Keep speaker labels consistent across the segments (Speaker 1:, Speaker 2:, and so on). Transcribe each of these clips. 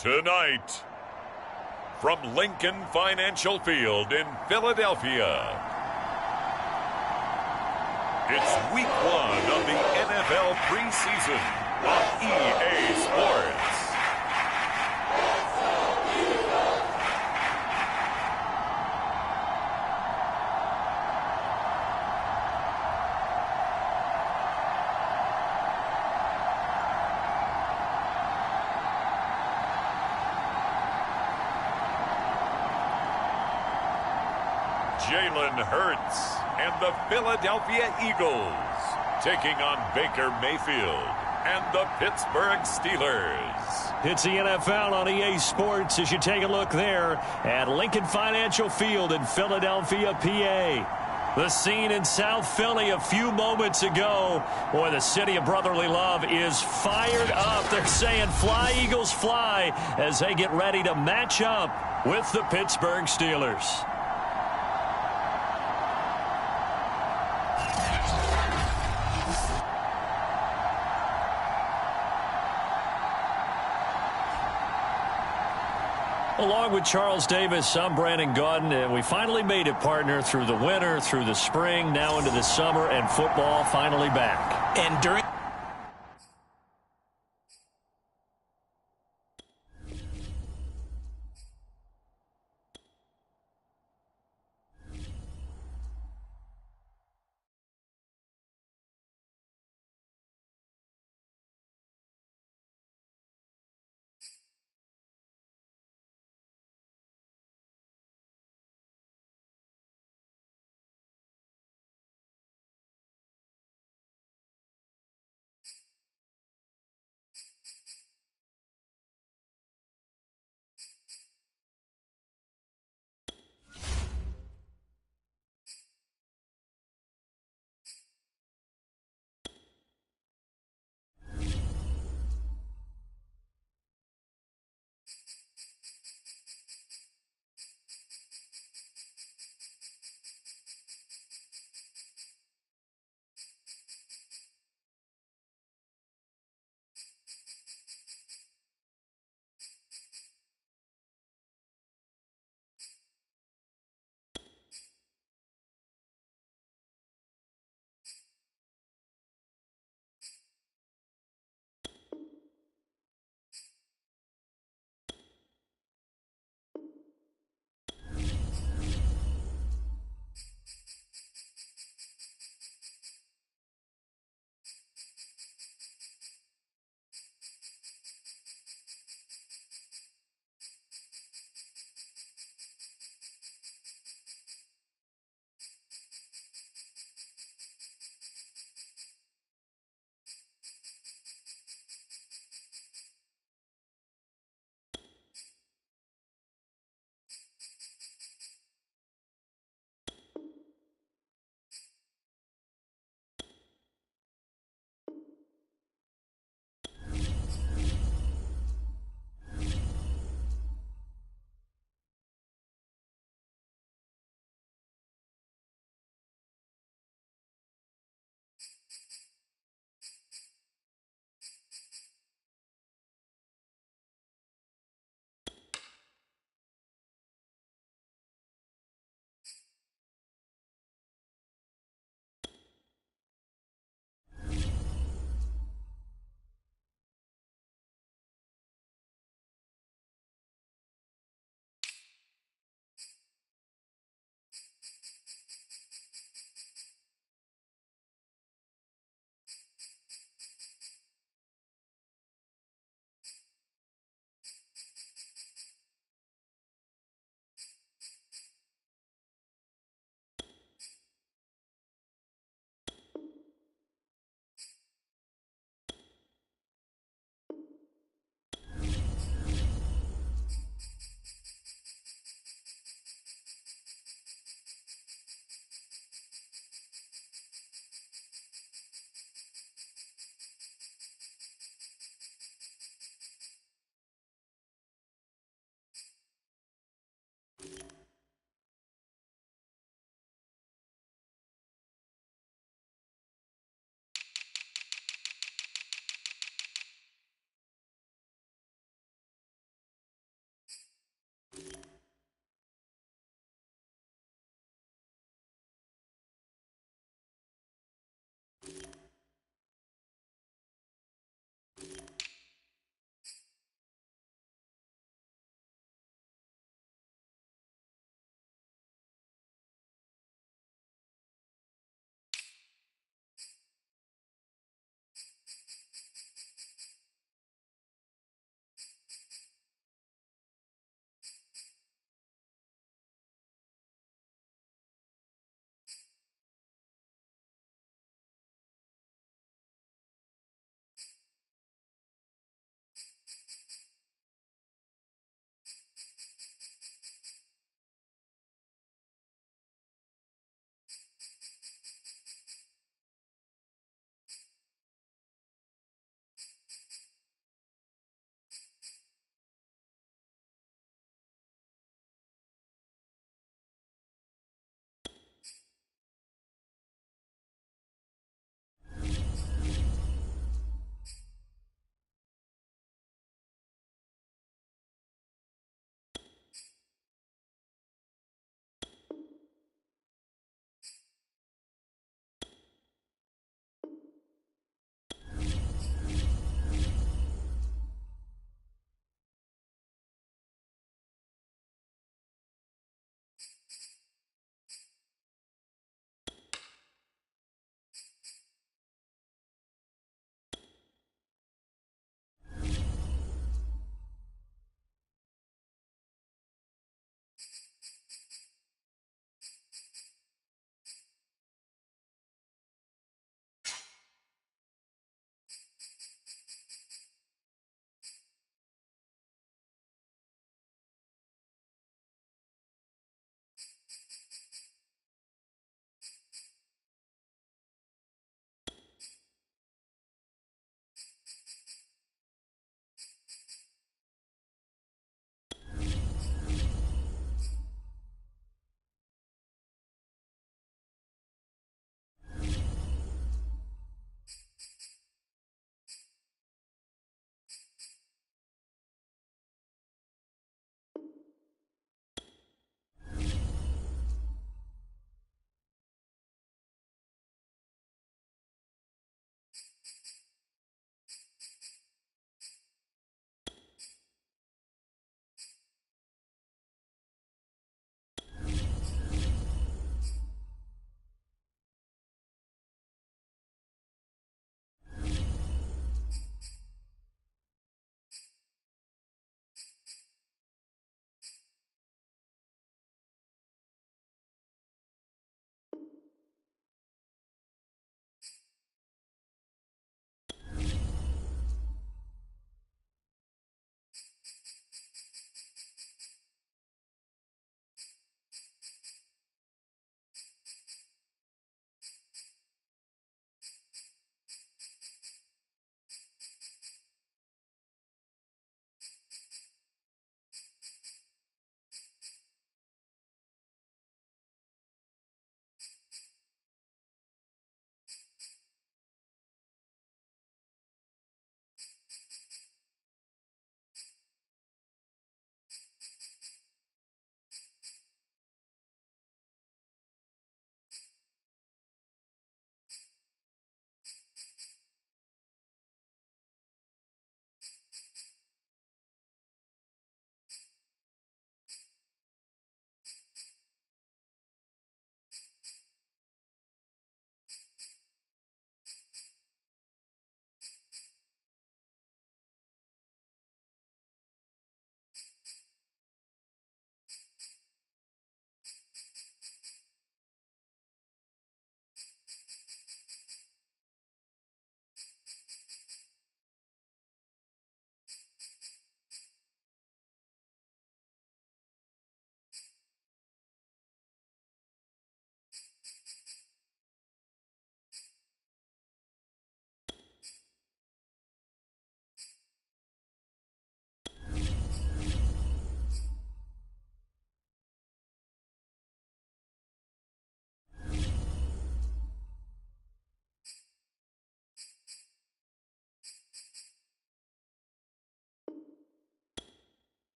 Speaker 1: Tonight, from Lincoln Financial Field in Philadelphia, it's Week 1 of the NFL preseason on EA Sports. Jalen Hurts and the Philadelphia Eagles taking on Baker Mayfield and the Pittsburgh Steelers.
Speaker 2: It's the NFL on EA Sports as you take a look there at Lincoln Financial Field in Philadelphia, PA. The scene in South Philly a few moments ago. Boy, the city of brotherly love is fired up. They're saying fly, Eagles, fly as they get ready to match up with the Pittsburgh Steelers. Along with Charles Davis, I'm Brandon Gaudin, and we finally made it, partner, through the winter, through the spring, now into the summer, and football finally back.
Speaker 3: And during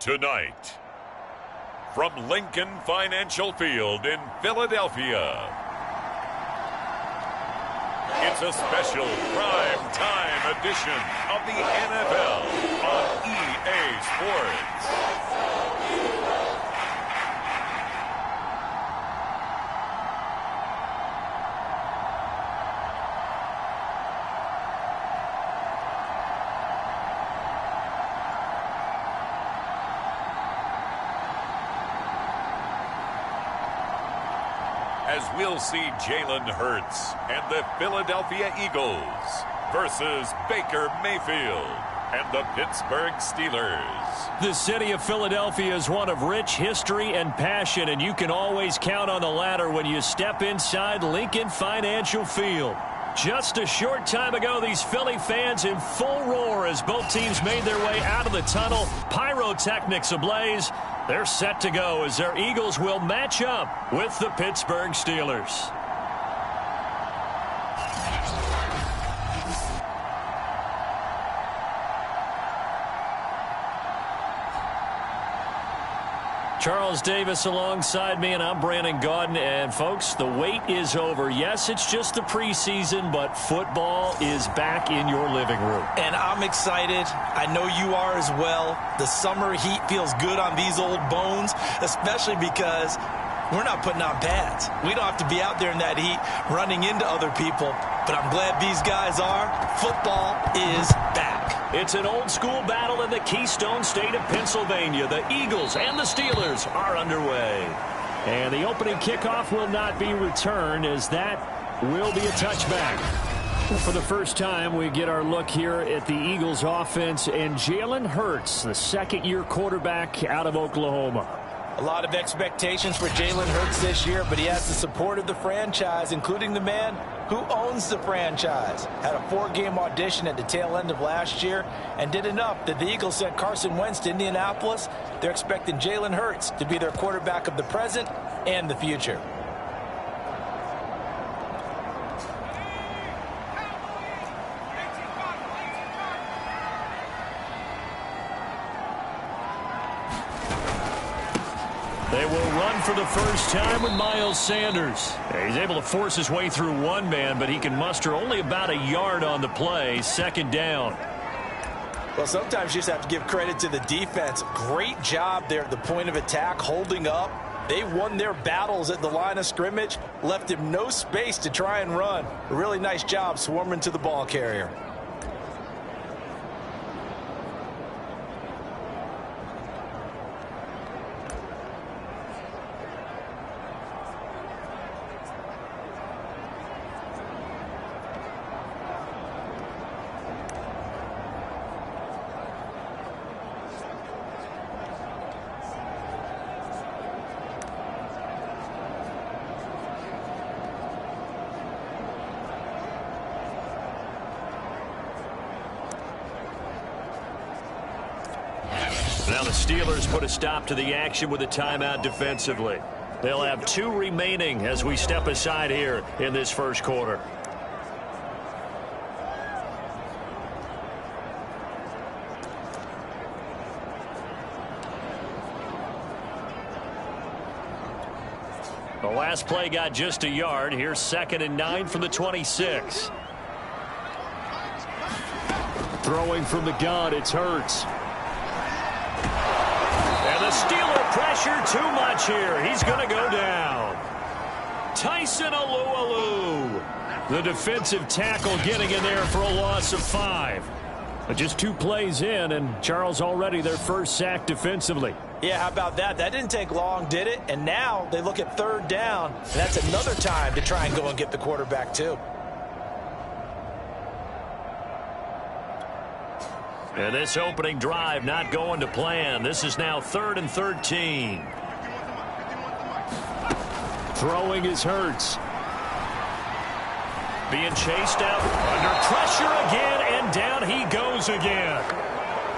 Speaker 1: Tonight, from Lincoln Financial Field in Philadelphia, it's a special prime time edition of the NFL on EA Sports. As we'll see Jalen Hurts and the Philadelphia Eagles versus Baker Mayfield and the Pittsburgh Steelers.
Speaker 2: The city of Philadelphia is one of rich history and passion, and you can always count on the latter when you step inside Lincoln Financial Field. Just a short time ago, these Philly fans in full roar as both teams made their way out of the tunnel. Pyrotechnics ablaze. They're set to go as their Eagles will match up with the Pittsburgh Steelers. Charles Davis alongside me, and I'm Brandon Gaudin. And, folks, the wait is over. Yes, it's just the preseason, but football is back in your living room.
Speaker 3: And I'm excited. I know you are as well. The summer heat feels good on these old bones, especially because we're not putting on pads. We don't have to be out there in that heat running into other people. But I'm glad these guys are. Football is back.
Speaker 2: It's an old-school battle in the Keystone State of Pennsylvania. The Eagles and the Steelers are underway. And the opening kickoff will not be returned, as that will be a touchback. For the first time, we get our look here at the Eagles offense and Jalen Hurts, the second-year quarterback out of Oklahoma.
Speaker 3: A lot of expectations for Jalen Hurts this year, but he has the support of the franchise, including the man who owns the franchise. Had a 4-game audition at the tail end of last year and did enough that the Eagles sent Carson Wentz to Indianapolis. They're expecting Jalen Hurts to be their quarterback of the present and the future.
Speaker 2: They will run for the first time with Miles Sanders. He's able to force his way through one man, but he can muster only about a yard on the play. Second down.
Speaker 3: Well, sometimes you just have to give credit to the defense. Great job there at the point of attack, holding up. They won their battles at the line of scrimmage, left him no space to try and run. A really nice job swarming to the ball carrier.
Speaker 2: Now the Steelers put a stop to the action with a timeout defensively. They'll have 2 remaining as we step aside here in this first quarter. The last play got just a yard. Here's 2nd and 9 from the 26. Throwing from the gun, it's Hurts. And the Steeler pressure too much here. He's going to go down. Tyson Alualu, the defensive tackle, getting in there for a loss of 5. But just 2 plays in, and Charles already their first sack defensively.
Speaker 3: Yeah, how about that? That didn't take long, did it? And now they look at 3rd down, and that's another time to try and go and get the quarterback too.
Speaker 2: And this opening drive not going to plan. This is now 3rd and 13. Throwing is Hurts. Being chased out under pressure again, and down he goes again.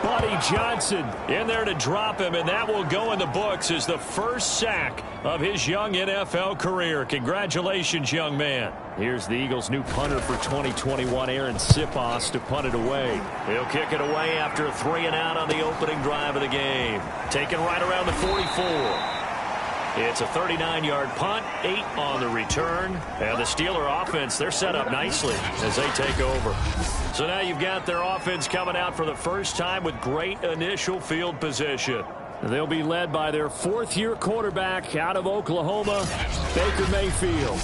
Speaker 2: Buddy Johnson in there to drop him, and that will go in the books as the first sack of his young NFL career. Congratulations, young man. Here's the Eagles' new punter for 2021, Aaron Siposs, to punt it away. He'll kick it away after a 3-and-out on the opening drive of the game. Taken right around the 44. It's a 39-yard punt, 8 on the return. And the Steeler offense, they're set up nicely as they take over. So now you've got their offense coming out for the first time with great initial field position. They'll be led by their fourth-year quarterback out of Oklahoma, Baker Mayfield.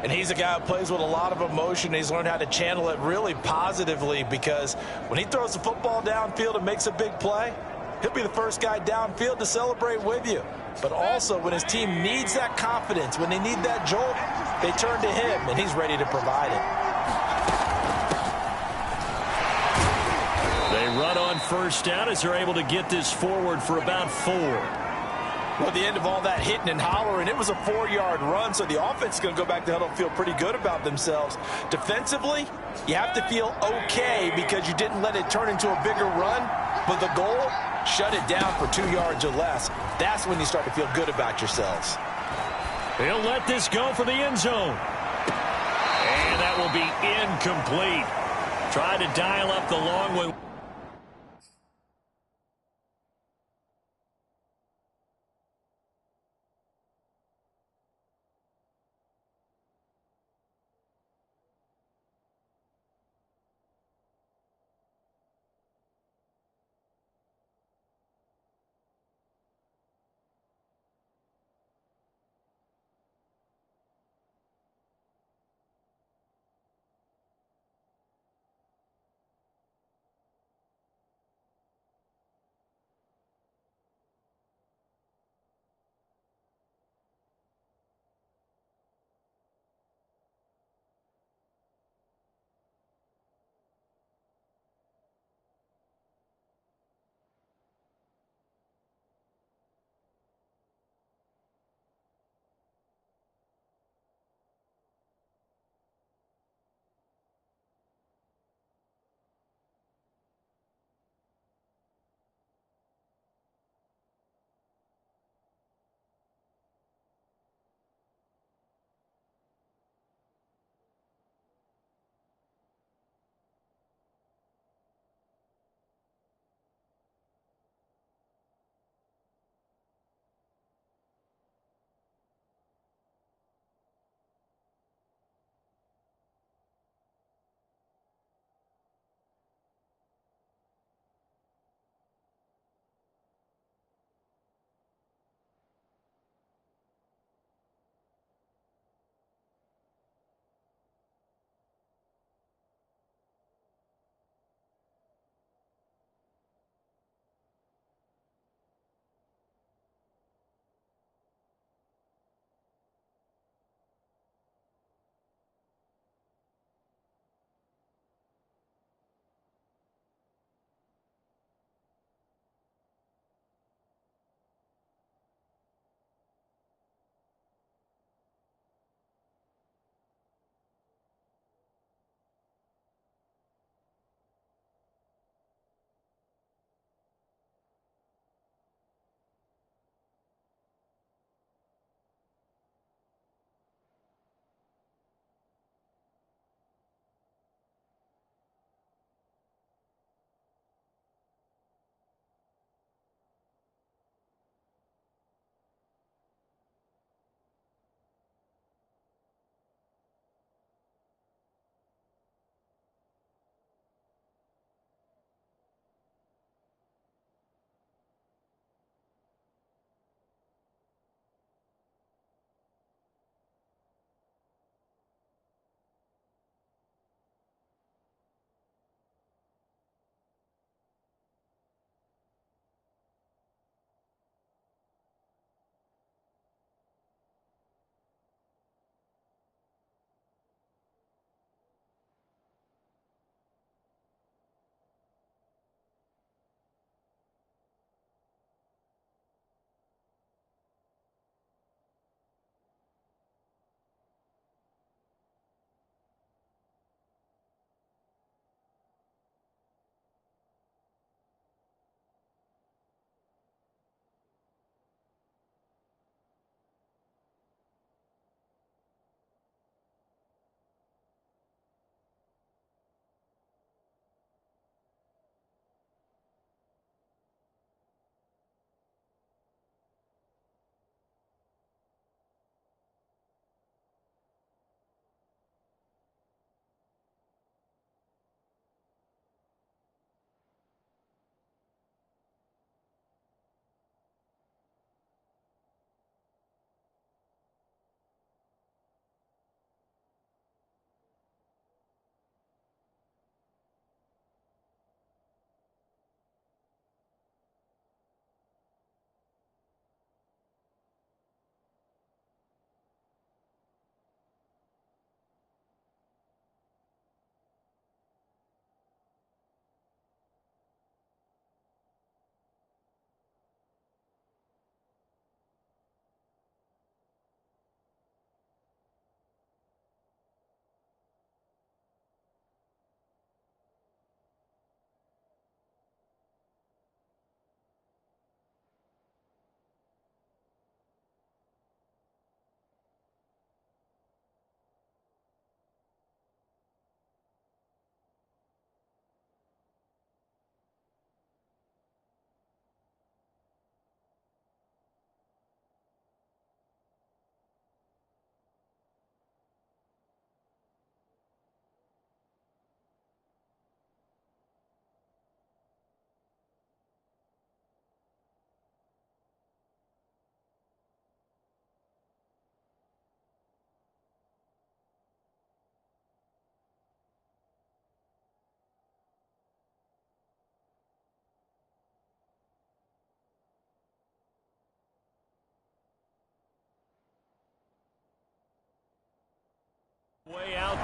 Speaker 3: And he's a guy who plays with a lot of emotion. He's learned how to channel it really positively, because when he throws the football downfield and makes a big play, he'll be the first guy downfield to celebrate with you. But also, when his team needs that confidence, when they need that jolt, they turn to him, and he's ready to provide it.
Speaker 2: They run on first down as they're able to get this forward for about 4.
Speaker 3: Well, at the end of all that hitting and hollering, it was a 4-yard run, so the offense is going to go back to huddle and feel pretty good about themselves. Defensively, you have to feel okay because you didn't let it turn into a bigger run, but the goal, shut it down for 2 yards or less. That's when you start to feel good about yourselves.
Speaker 2: He'll let this go for the end zone. And that will be incomplete. Try to dial up the long one.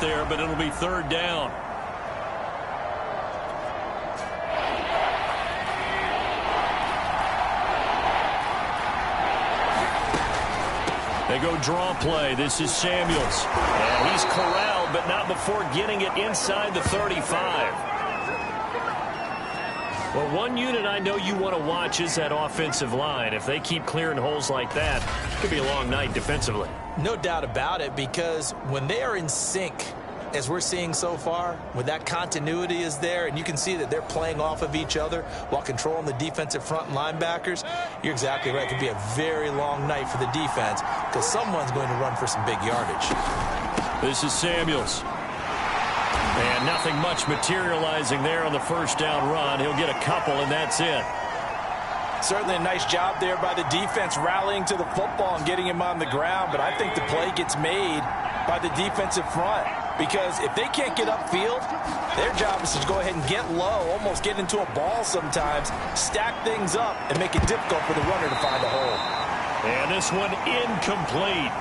Speaker 2: there, but it'll be third down. They go draw play. This is Samuels. And he's corralled, but not before getting it inside the 35. Well, one unit I know you want to watch is that offensive line. If they keep clearing holes like that, it could be a long night defensively.
Speaker 3: No doubt about it, because when they are in sync, as we're seeing so far, when that continuity is there, and you can see that they're playing off of each other while controlling the defensive front linebackers, you're exactly right. It could be a very long night for the defense because someone's going to run for some big yardage.
Speaker 2: This is Samuels. And nothing much materializing there on the first down run. He'll get a couple, and that's it.
Speaker 3: Certainly a nice job there by the defense rallying to the football and getting him on the ground, but I think the play gets made by the defensive front. Because if they can't get upfield, their job is to go ahead and get low, almost get into a ball sometimes, stack things up, and make it difficult for the runner to find a hole.
Speaker 2: And this one incomplete.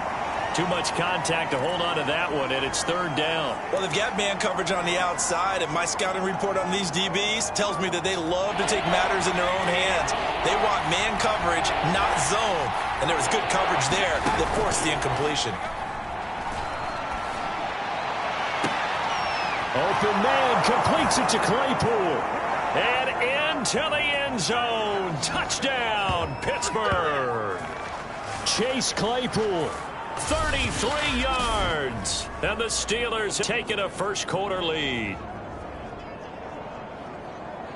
Speaker 2: Too much contact to hold on to that one, and it's third down.
Speaker 3: Well, they've got man coverage on the outside, and my scouting report on these DBs tells me that they love to take matters in their own hands. They want man coverage, not zone. And there was good coverage there that forced the incompletion.
Speaker 2: Open man completes it to Claypool. And into the end zone. Touchdown, Pittsburgh. Chase Claypool, 33 yards. And the Steelers have taken a first quarter lead.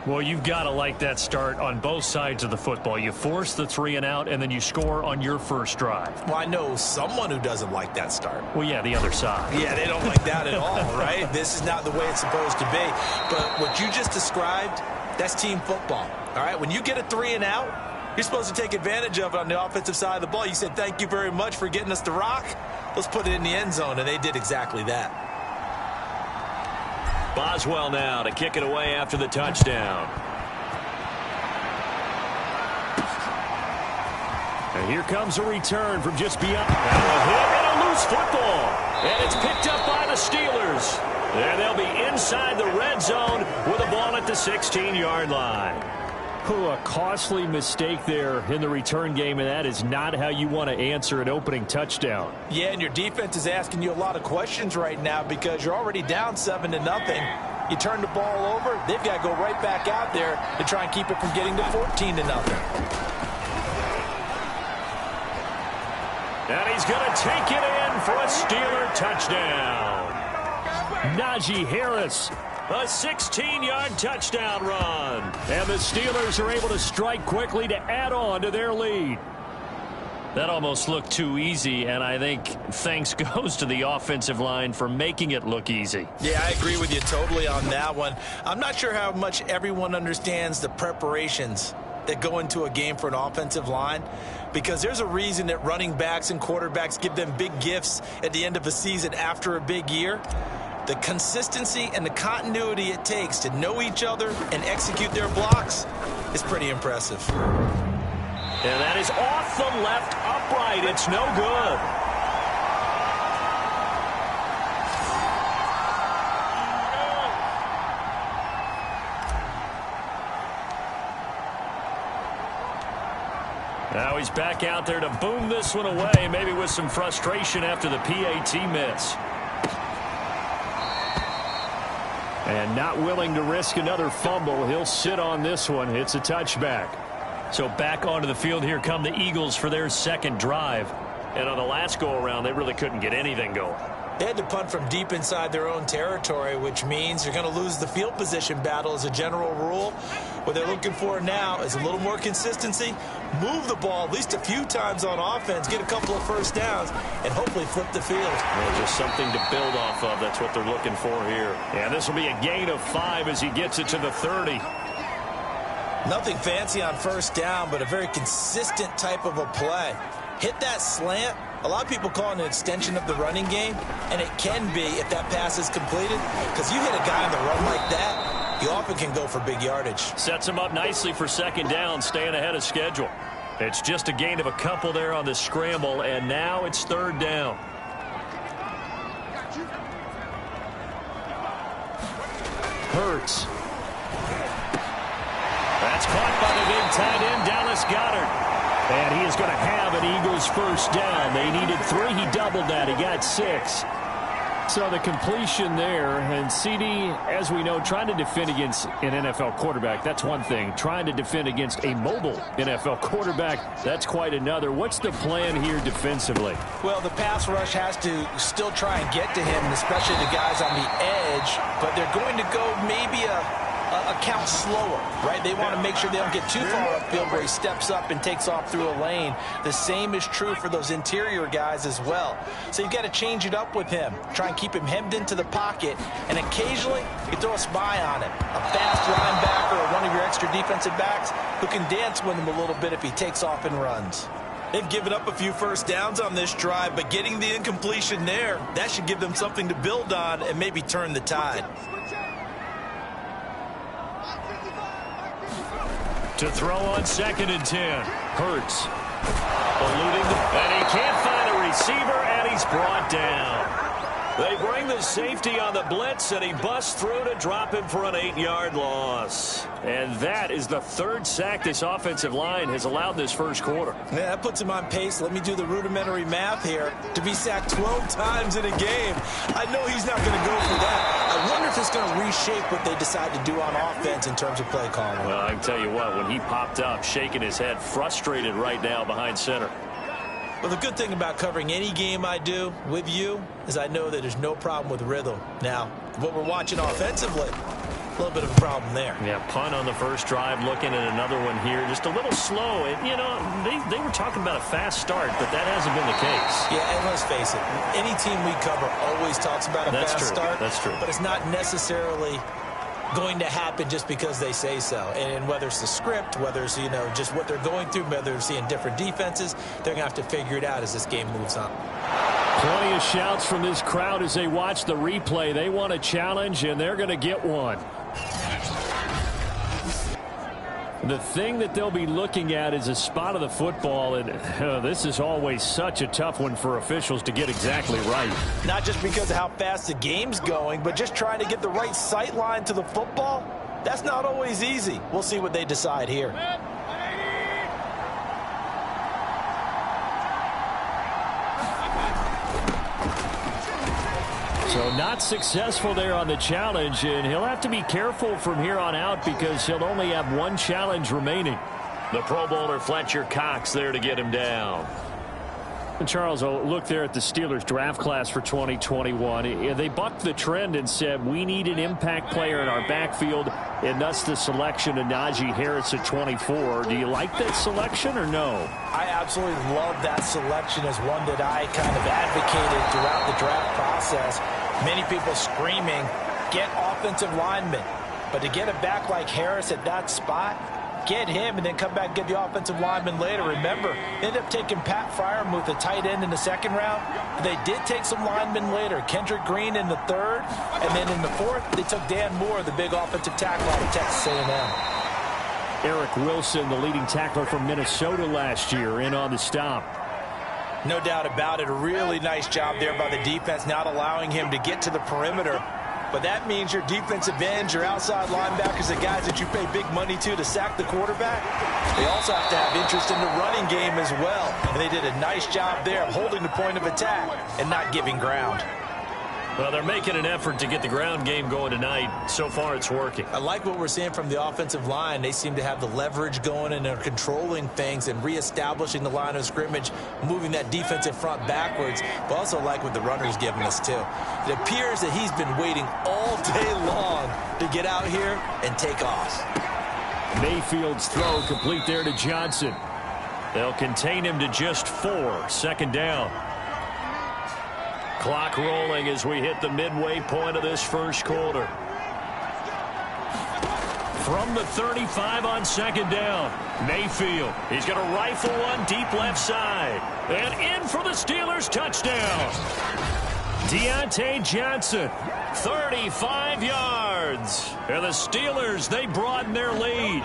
Speaker 2: Well, you've got to like that start on both sides of the football. You force the 3 and out, and then you score on your first drive.
Speaker 3: Well, I know someone who doesn't like that start.
Speaker 2: Well, yeah, the other side.
Speaker 3: Yeah, they don't like that at all, right? This is not the way it's supposed to be. But what you just described, that's team football, all right? When you get a 3 and out, you're supposed to take advantage of it on the offensive side of the ball. You said, thank you very much for getting us the rock. Let's put it in the end zone, and they did exactly that.
Speaker 2: Boswell now to kick it away after the touchdown. And here comes a return from just beyond. And a hit and a loose football. And it's picked up by the Steelers. And they'll be inside the red zone with a ball at the 16-yard line. Oh, a costly mistake there in the return game, and that is not how you want to answer an opening touchdown.
Speaker 3: Yeah, and your defense is asking you a lot of questions right now because you're already down 7-0. You turn the ball over, they've got to go right back out there to try and keep it from getting to 14-0.
Speaker 2: And he's going to take it in for a Steeler touchdown. Najee Harris, a 16-yard touchdown run. And the Steelers are able to strike quickly to add on to their lead. That almost looked too easy, and I think thanks goes to the offensive line for making it look easy.
Speaker 3: Yeah, I agree with you totally on that one. I'm not sure how much everyone understands the preparations that go into a game for an offensive line, because there's a reason that running backs and quarterbacks give them big gifts at the end of a season after a big year. The consistency and the continuity it takes to know each other and execute their blocks is pretty impressive.
Speaker 2: And that is off the left upright. It's no good. Now he's back out there to boom this one away, maybe with some frustration after the PAT miss. And not willing to risk another fumble. He'll sit on this one. It's a touchback. So back onto the field here come the Eagles for their second drive. And on the last go-around, they really couldn't get anything going.
Speaker 3: They had to punt from deep inside their own territory, which means you're going to lose the field position battle as a general rule. What they're looking for now is a little more consistency, move the ball at least a few times on offense, get a couple of first downs, and hopefully flip the field.
Speaker 2: Well, just something to build off of. That's what they're looking for here. And this will be a gain of 5 as he gets it to the 30.
Speaker 3: Nothing fancy on first down, but a very consistent type of a play. Hit that slant. A lot of people call it an extension of the running game, and it can be if that pass is completed, because you hit a guy on the run like that, you often can go for big yardage.
Speaker 2: Sets him up nicely for second down, staying ahead of schedule. It's just a gain of a couple there on the scramble, and now it's third down. Hurts. That's caught by the big tight end, Dallas Goedert. And he is going to have an Eagles first down. They needed 3. He doubled that. He got 6. So the completion there, and CD, as we know, trying to defend against an NFL quarterback, that's one thing. Trying to defend against a mobile NFL quarterback, that's quite another. What's the plan here defensively?
Speaker 3: Well, the pass rush has to still try and get to him, especially the guys on the edge, but they're going to go maybe a count slower, right? They want to make sure they don't get too far upfield where he steps up and takes off through a lane. The same is true for those interior guys as well. So you've got to change it up with him. Try and keep him hemmed into the pocket, and occasionally you throw a spy on him. A fast linebacker or one of your extra defensive backs who can dance with him a little bit if he takes off and runs. They've given up a few first downs on this drive, but getting the incompletion there, that should give them something to build on and maybe turn the tide.
Speaker 2: To throw on 2nd and 10. Hurts. Eluding, and he can't find a receiver, and he's brought down. They bring the safety on the blitz, and he busts through to drop him for an 8-yard loss. And that is the 3rd sack this offensive line has allowed this first quarter.
Speaker 3: Yeah, that puts him on pace. Let me do the rudimentary math here. To be sacked 12 times in a game, I know he's not going to go for that. I wonder if it's going to reshape what they decide to do on offense in terms of play calling.
Speaker 2: Well, I can tell you what, when he popped up, shaking his head, frustrated right now behind center.
Speaker 3: Well, the good thing about covering any game I do with you is I know that there's no problem with rhythm. Now, what we're watching offensively, a little bit of a problem there.
Speaker 2: Yeah, punt on the first drive, looking at another one here. Just a little slow. And, you know, they were talking about a fast start, but that hasn't been the case.
Speaker 3: Yeah, and let's face it, any team we cover always talks about a fast start.
Speaker 2: That's true.
Speaker 3: But it's not necessarily going to happen just because they say so. And whether it's the script, whether it's, you know, just what they're going through, whether they're seeing different defenses, they're going to have to figure it out as this game moves on.
Speaker 2: Plenty of shouts from this crowd as they watch the replay. They want a challenge, and they're going to get one. The thing that they'll be looking at is a spot of the football, and this is always such a tough one for officials to get exactly right.
Speaker 3: Not just because of how fast the game's going, but just trying to get the right sight line to the football. That's not always easy. We'll see what they decide here.
Speaker 2: So not successful there on the challenge, and he'll have to be careful from here on out because he'll only have one challenge remaining. The Pro Bowler Fletcher Cox there to get him down. And Charles, I'll look there at the Steelers draft class for 2021. They bucked the trend and said we need an impact player in our backfield, and thus the selection of Najee Harris at 24. Do you like that selection or no?
Speaker 3: I absolutely love that selection as one that I kind of advocated throughout the draft process. Many people screaming, get offensive linemen. But to get a back like Harris at that spot, get him and then come back and get the offensive lineman later. Remember, they ended up taking Pat Freiermuth, the tight end, in the 2nd round. They did take some linemen later. Kendrick Green in the 3rd. And then in the 4th, they took Dan Moore, the big offensive tackle out of Texas A&M.
Speaker 2: Eric Wilson, the leading tackler from Minnesota last year, in on the stop.
Speaker 3: No doubt about it. A really nice job there by the defense, not allowing him to get to the perimeter. But that means your defensive ends, your outside linebackers, the guys that you pay big money to sack the quarterback, they also have to have interest in the running game as well. And they did a nice job there of holding the point of attack and not giving ground.
Speaker 2: Well, they're making an effort to get the ground game going tonight. So far, it's working.
Speaker 3: I like what we're seeing from the offensive line. They seem to have the leverage going, and they're controlling things and reestablishing the line of scrimmage, moving that defensive front backwards. But also like what the runner's giving us, too. It appears that he's been waiting all day long to get out here and take off.
Speaker 2: Mayfield's throw complete there to Johnson. They'll contain him to just 4. 2nd down. Clock rolling as we hit the midway point of this first quarter. From the 35 on 2nd down, Mayfield. He's going to rifle one deep left side. And in for the Steelers touchdown. Deontay Johnson, 35 yards. And the Steelers, they broaden their lead.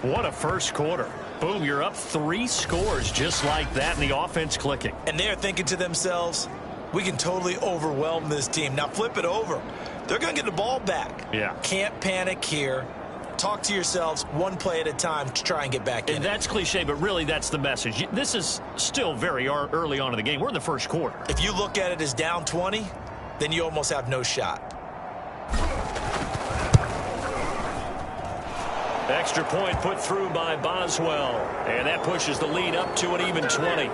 Speaker 2: What a first quarter. Boom, you're up 3 scores just like that, and the offense clicking.
Speaker 3: And they're thinking to themselves, we can totally overwhelm this team. Now flip it over. They're going to get the ball back.
Speaker 2: Yeah.
Speaker 3: Can't panic here. Talk to yourselves one play at a time to try and get back in.
Speaker 2: And that's cliche, but really that's the message. This is still very early on in the game. We're in the first quarter.
Speaker 3: If you look at it as down 20, then you almost have no shot.
Speaker 2: Extra point put through by Boswell. And that pushes the lead up to an even 20.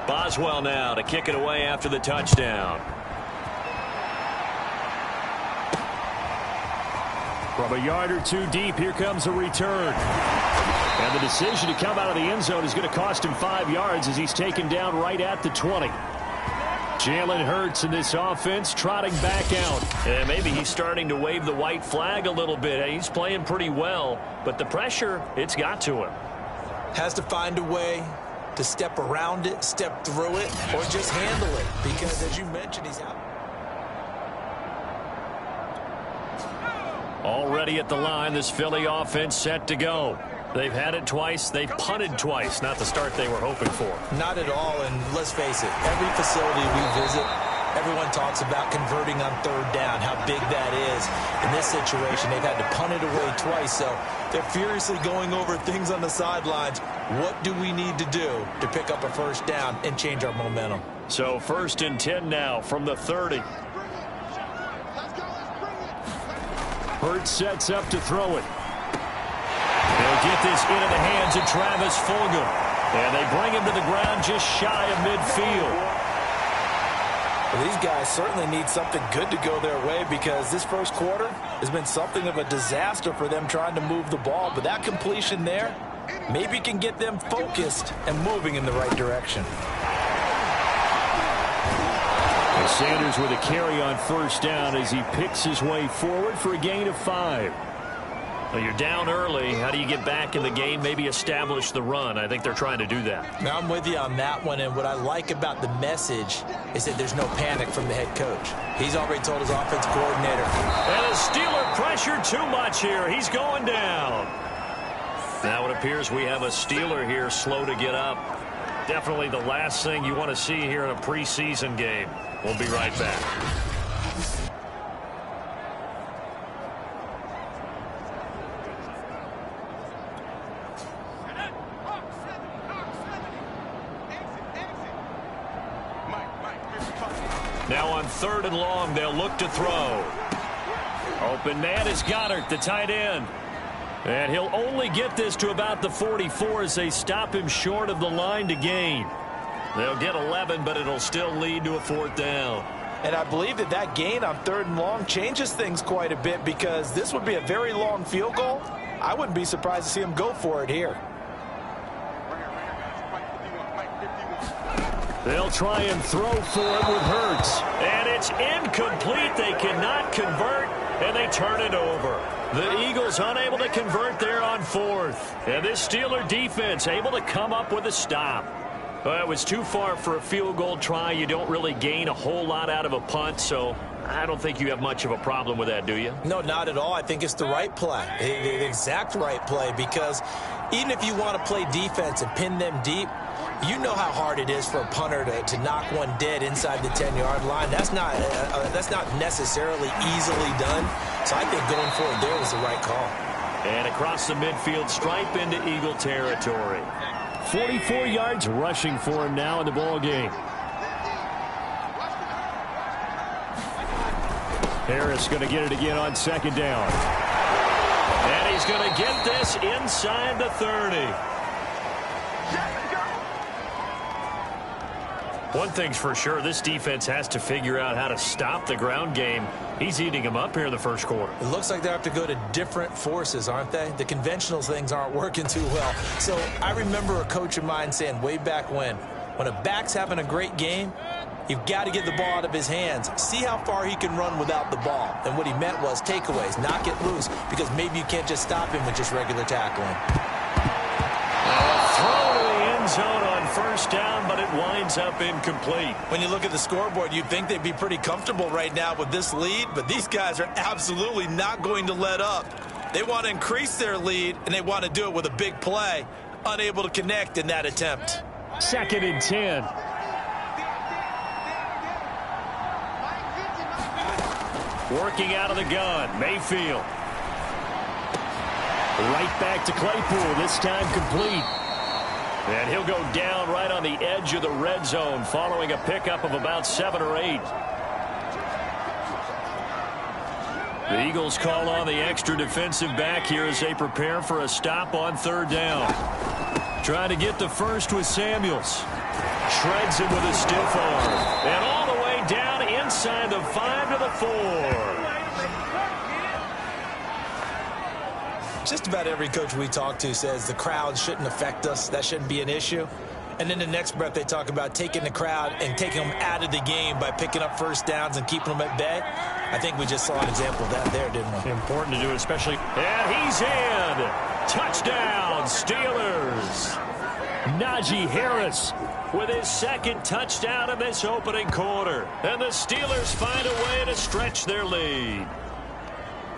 Speaker 2: Boswell now to kick it away after the touchdown. From a yard or two deep, here comes a return. And the decision to come out of the end zone is going to cost him 5 yards as he's taken down right at the 20. Jalen Hurts in this offense trotting back out. And maybe he's starting to wave the white flag a little bit. He's playing pretty well, but the pressure, it's got to him.
Speaker 3: Has to find a way to step around it, step through it, or just handle it. Because, as you mentioned, he's out.
Speaker 2: Already at the line, this Philly offense set to go. They've had it twice. They've punted twice. Not the start they were hoping for.
Speaker 3: Not at all, and let's face it, every facility we visit, everyone talks about converting on third down, how big that is. In this situation, they've had to punt it away twice, so they're furiously going over things on the sidelines. What do we need to do to pick up a first down and change our momentum?
Speaker 2: So 1st and 10 now from the 30. Hurts sets up to throw it. They'll get this into the hands of Travis Fulgham. And they bring him to the ground just shy of midfield.
Speaker 3: Well, these guys certainly need something good to go their way because this first quarter has been something of a disaster for them trying to move the ball. But that completion there maybe can get them focused and moving in the right direction.
Speaker 2: And Sanders with a carry on first down as he picks his way forward for a gain of 5. Well, you're down early. How do you get back in the game? Maybe establish the run. I think they're trying to do that.
Speaker 3: Now, I'm with you on that one, and what I like about the message is that there's no panic from the head coach. He's already told his offense coordinator.
Speaker 2: And the Steeler pressure too much here. He's going down. Now it appears we have a Steeler here slow to get up. Definitely the last thing you want to see here in a preseason game. We'll be right back. Now on 3rd and long, they'll look to throw. Open man is Goddard, the tight end. And he'll only get this to about the 44 as they stop him short of the line to gain. They'll get 11, but it'll still lead to a 4th down.
Speaker 3: And I believe that that gain on 3rd and long changes things quite a bit because this would be a very long field goal. I wouldn't be surprised to see him go for it here.
Speaker 2: They'll try and throw for it with Hurts. And it's incomplete. They cannot convert, and they turn it over. The Eagles unable to convert there on 4th. And this Steeler defense able to come up with a stop. Well, it was too far for a field goal try. You don't really gain a whole lot out of a punt, so I don't think you have much of a problem with that, do you?
Speaker 3: No, not at all. I think it's the right play, the exact right play, because even if you want to play defense and pin them deep, you know how hard it is for a punter to knock one dead inside the 10-yard line. That's not necessarily easily done. So I think going forward there was the right call.
Speaker 2: And across the midfield stripe into Eagle territory. 44 yards rushing for him now in the ball game. Harris going to get it again on 2nd down. And he's going to get this inside the 30. One thing's for sure, this defense has to figure out how to stop the ground game. He's eating them up here in the first quarter.
Speaker 3: It looks like they have to go to different forces, aren't they? The conventional things aren't working too well. So I remember a coach of mine saying way back when a back's having a great game, you've got to get the ball out of his hands. See how far he can run without the ball. And what he meant was takeaways, knock it loose, because maybe you can't just stop him with just regular tackling.
Speaker 2: Throw to the end zone on 1st first down, but it winds up incomplete.
Speaker 3: When you look at the scoreboard, you'd think they'd be pretty comfortable right now with this lead, but these guys are absolutely not going to let up. They want to increase their lead, and they want to do it with a big play. Unable to connect in that attempt.
Speaker 2: 2nd and 10. Working out of the gun, Mayfield. Right back to Claypool, this time complete. And he'll go down right on the edge of the red zone following a pickup of about 7 or 8. The Eagles call on the extra defensive back here as they prepare for a stop on 3rd down. Trying to get the first with Samuels. Shreds him with a stiff arm. And all the way down inside the 5 to the 4.
Speaker 3: Just about every coach we talk to says the crowd shouldn't affect us. That shouldn't be an issue. And then the next breath they talk about taking the crowd and taking them out of the game by picking up first downs and keeping them at bay. I think we just saw an example of that there, didn't we?
Speaker 2: Important to do, especially. And he's in. Touchdown, Steelers. Najee Harris with his 2nd touchdown in this opening quarter. And the Steelers find a way to stretch their lead.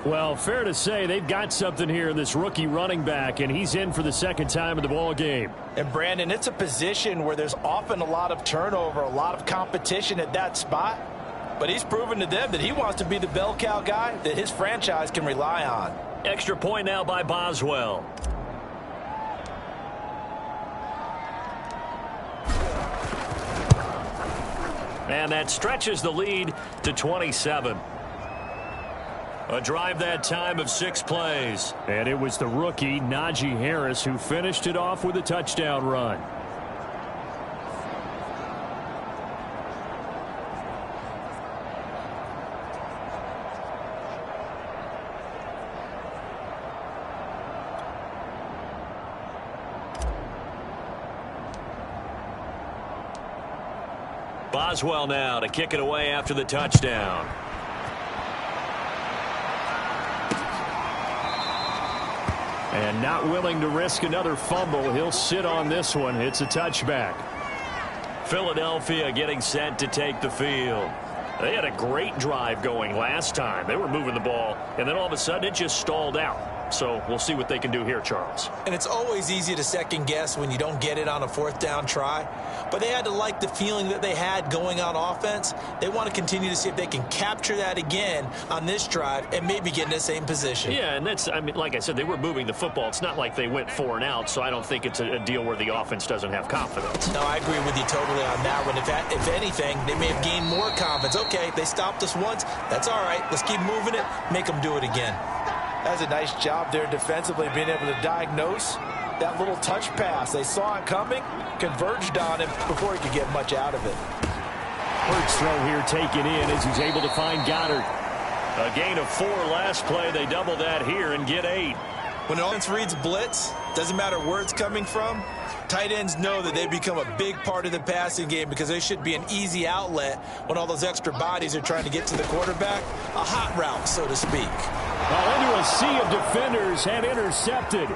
Speaker 2: Well, fair to say they've got something here in this rookie running back, and he's in for the 2nd time in the ball game.
Speaker 3: And, Brandon, it's a position where there's often a lot of turnover, a lot of competition at that spot. But he's proven to them that he wants to be the bell cow guy that his franchise can rely on.
Speaker 2: Extra point now by Boswell. And that stretches the lead to 27. A drive that time of 6 plays. And it was the rookie, Najee Harris, who finished it off with a touchdown run. Boswell now to kick it away after the touchdown. And not willing to risk another fumble, he'll sit on this one. It's a touchback. Philadelphia getting set to take the field. They had a great drive going last time. They were moving the ball, and then all of a sudden it just stalled out. So we'll see what they can do here, Charles.
Speaker 3: And it's always easy to second guess when you don't get it on a 4th down try. But they had to like the feeling that they had going on offense. They want to continue to see if they can capture that again on this drive and maybe get in the same position.
Speaker 2: Yeah, and that's, I mean, like I said, they were moving the football. It's not like they went 4 and out, so I don't think it's a deal where the offense doesn't have confidence.
Speaker 3: No, I agree with you totally on that one. If anything, they may have gained more confidence. Okay, they stopped us once. That's all right. Let's keep moving it. Make them do it again. That's a nice job there defensively, being able to diagnose that little touch pass. They saw it coming, converged on him before he could get much out of it.
Speaker 2: Hurts throw here taken in as he's able to find Goddard. A gain of 4 last play. They double that here and get 8.
Speaker 3: When an offense reads blitz, doesn't matter where it's coming from, tight ends know that they become a big part of the passing game because they should be an easy outlet when all those extra bodies are trying to get to the quarterback. A hot route, so to speak.
Speaker 2: Well, into a sea of defenders and intercepted.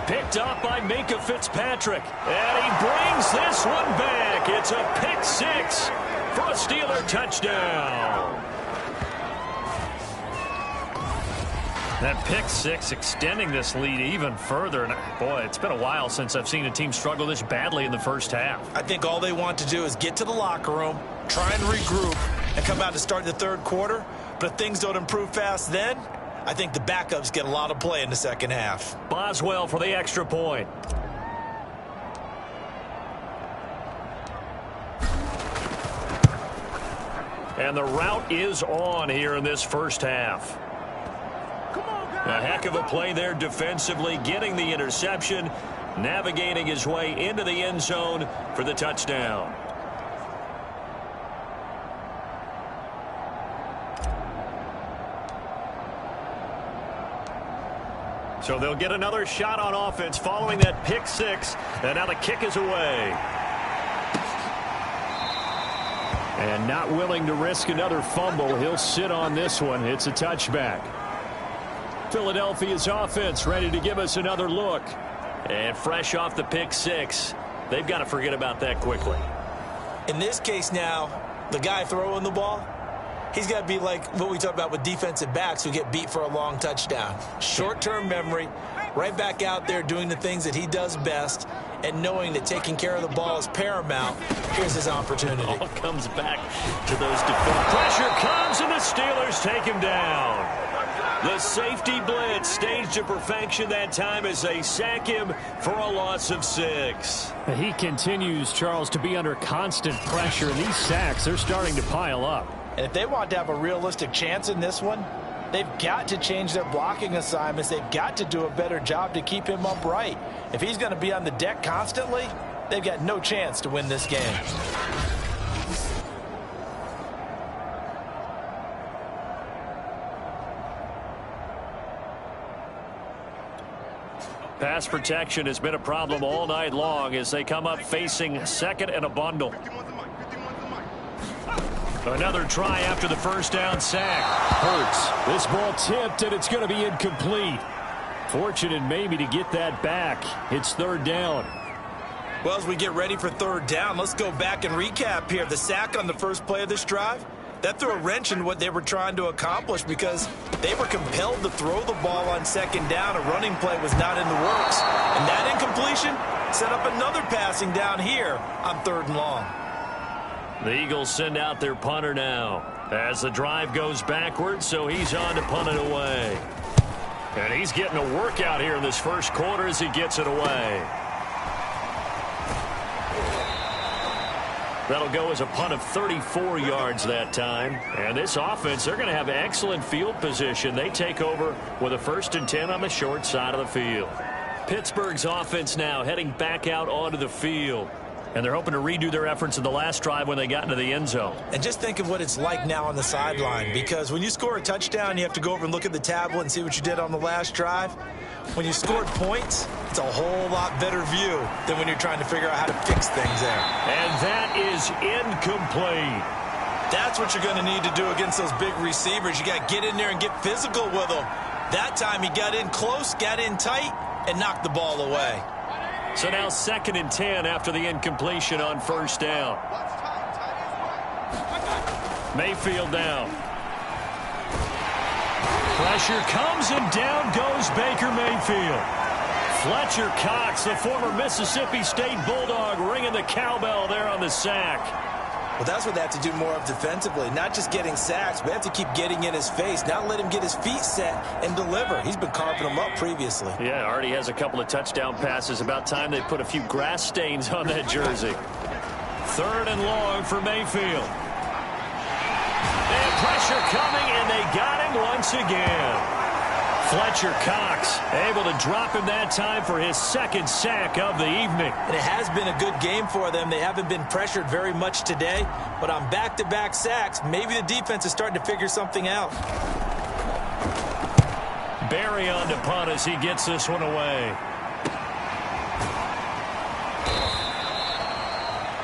Speaker 2: Picked up by Minka Fitzpatrick. And he brings this one back. It's a pick 6 for a Steeler touchdown. That pick 6 extending this lead even further. And boy, it's been a while since I've seen a team struggle this badly in the first half.
Speaker 3: I think all they want to do is get to the locker room, try and regroup, and come out to start the 3rd quarter. But if things don't improve fast then, I think the backups get a lot of play in the 2nd half.
Speaker 2: Boswell for the extra point. And the route is on here in this first half. A heck of a play there defensively, getting the interception, navigating his way into the end zone for the touchdown. So they'll get another shot on offense following that pick 6, and now the kick is away. And not willing to risk another fumble, he'll sit on this one. It's a touchback. Philadelphia's offense ready to give us another look. And fresh off the pick 6, they've got to forget about that quickly.
Speaker 3: In this case now, the guy throwing the ball, he's got to be like what we talk about with defensive backs who get beat for a long touchdown. Short-term memory, right back out there doing the things that he does best, and knowing that taking care of the ball is paramount. Here's his opportunity.
Speaker 2: All comes back to those defenders. Pressure comes, and the Steelers take him down. The safety blitz staged to perfection that time as they sack him for a loss of 6.
Speaker 4: He continues, Charles, to be under constant pressure, and these sacks, they're starting to pile up.
Speaker 3: And if they want to have a realistic chance in this one, they've got to change their blocking assignments. They've got to do a better job to keep him upright. If he's going to be on the deck constantly, they've got no chance to win this game.
Speaker 2: Pass protection has been a problem all night long as they come up facing second and a bundle. Another try after the first down sack.
Speaker 4: Hurts. This ball tipped, and it's going to be incomplete. Fortunate maybe to get that back. It's third down.
Speaker 3: Well, as we get ready for third down, let's go back and recap here. The sack on the first play of this drive, that threw a wrench in what they were trying to accomplish because they were compelled to throw the ball on second down. A running play was not in the works. And that incompletion set up another passing down here on third and long.
Speaker 2: The Eagles send out their punter now as the drive goes backwards, so he's on to punt it away. And he's getting a workout here in this first quarter as he gets it away. That'll go as a punt of 34 yards that time. And this offense, they're going to have excellent field position. They take over with a 1st and 10 on the short side of the field. Pittsburgh's offense now heading back out onto the field. And they're hoping to redo their efforts in the last drive when they got into the end zone.
Speaker 3: And just think of what it's like now on the sideline, because when you score a touchdown, you have to go over and look at the tablet and see what you did on the last drive. When you scored points, it's a whole lot better view than when you're trying to figure out how to fix things there.
Speaker 2: And that is incomplete.
Speaker 3: That's what you're going to need to do against those big receivers. You got to get in there and get physical with them. That time he got in close, got in tight, and knocked the ball away.
Speaker 2: So now 2nd and 10 after the incompletion on first down. Mayfield down. Pressure comes and down goes Baker Mayfield. Fletcher Cox, the former Mississippi State Bulldog, ringing the cowbell there on the sack.
Speaker 3: Well, that's what they have to do more of defensively. Not just getting sacks, but they have to keep getting in his face. Not let him get his feet set and deliver. He's been carving them up previously.
Speaker 2: Yeah, already has a couple of touchdown passes. About time they put a few grass stains on that jersey. 3rd and long for Mayfield. And pressure coming, and they got him once again. Fletcher Cox able to drop him that time for his 2nd sack of the evening.
Speaker 3: And it has been a good game for them. They haven't been pressured very much today, but on back-to-back sacks, maybe the defense is starting to figure something out.
Speaker 2: Barry on to punt as he gets this one away.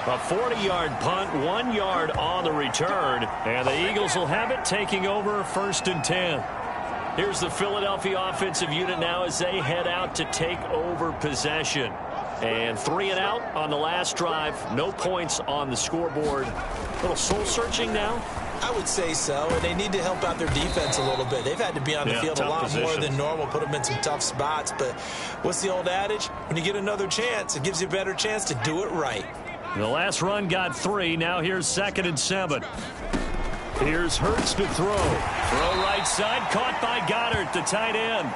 Speaker 2: A 40-yard punt, 1 yard on the return, and the Eagles will have it taking over 1st and 10. Here's the Philadelphia offensive unit now as they head out to take over possession. And 3 and out on the last drive. No points on the scoreboard. A little soul-searching now?
Speaker 3: I would say so, and they need to help out their defense a little bit. They've had to be on the field a lot more than normal, put them in some tough spots. But what's the old adage? When you get another chance, it gives you a better chance to do it right.
Speaker 2: The last run got 3. Now here's 2nd and 7. Here's Hurts to throw. Throw right side, caught by Goddard, the tight end.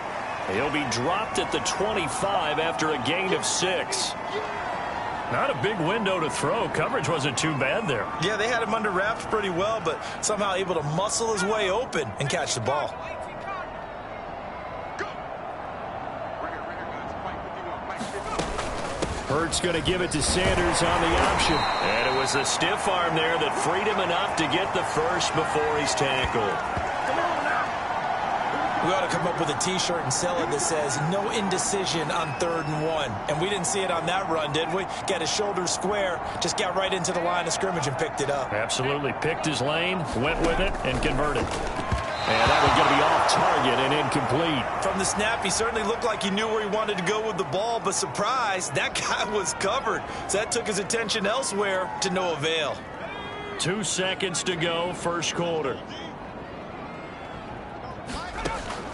Speaker 2: He'll be dropped at the 25 after a gain of 6. Not a big window to throw. Coverage wasn't too bad there.
Speaker 3: Yeah, they had him under wraps pretty well, but somehow able to muscle his way open and catch the ball.
Speaker 4: Hurts going to give it to Sanders on the option.
Speaker 2: And it was the stiff arm there that freed him enough to get the first before he's tackled.
Speaker 3: We ought to come up with a T-shirt and sell it that says, no indecision on 3rd and 1. And we didn't see it on that run, did we? Got his shoulder square, just got right into the line of scrimmage and picked it up.
Speaker 2: Absolutely. Picked his lane, went with it, and converted.
Speaker 4: And that one's going to be off target and incomplete.
Speaker 3: From the snap, he certainly looked like he knew where he wanted to go with the ball, but surprise, that guy was covered. So that took his attention elsewhere to no avail.
Speaker 2: 2 seconds to go, first quarter.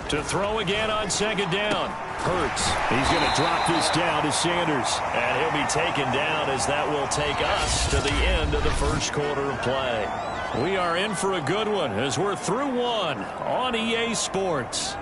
Speaker 2: To throw again on second down.
Speaker 4: Hurts. He's going to drop this down to Sanders.
Speaker 2: And he'll be taken down as that will take us to the end of the first quarter of play. We are in for a good one as we're through one on EA Sports.